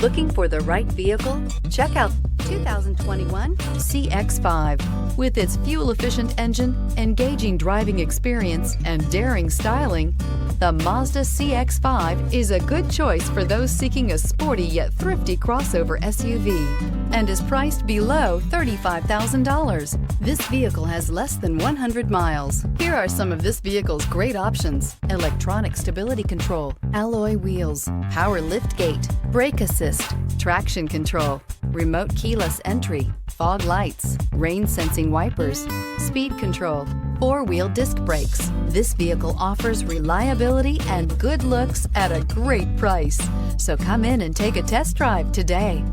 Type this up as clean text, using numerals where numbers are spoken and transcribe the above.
Looking for the right vehicle? Check out 2021 CX-5. With its fuel-efficient engine, engaging driving experience, and daring styling, the Mazda CX-5 is a good choice for those seeking a sporty yet thrifty crossover SUV and is priced below $35,000. This vehicle has less than 100 miles. Here are some of this vehicle's great options: electronic stability control, alloy wheels, power liftgate, brake assist, traction control, remote keyless entry, fog lights, rain sensing wipers, speed control, four-wheel disc brakes. This vehicle offers reliability and good looks at a great price. So come in and take a test drive today.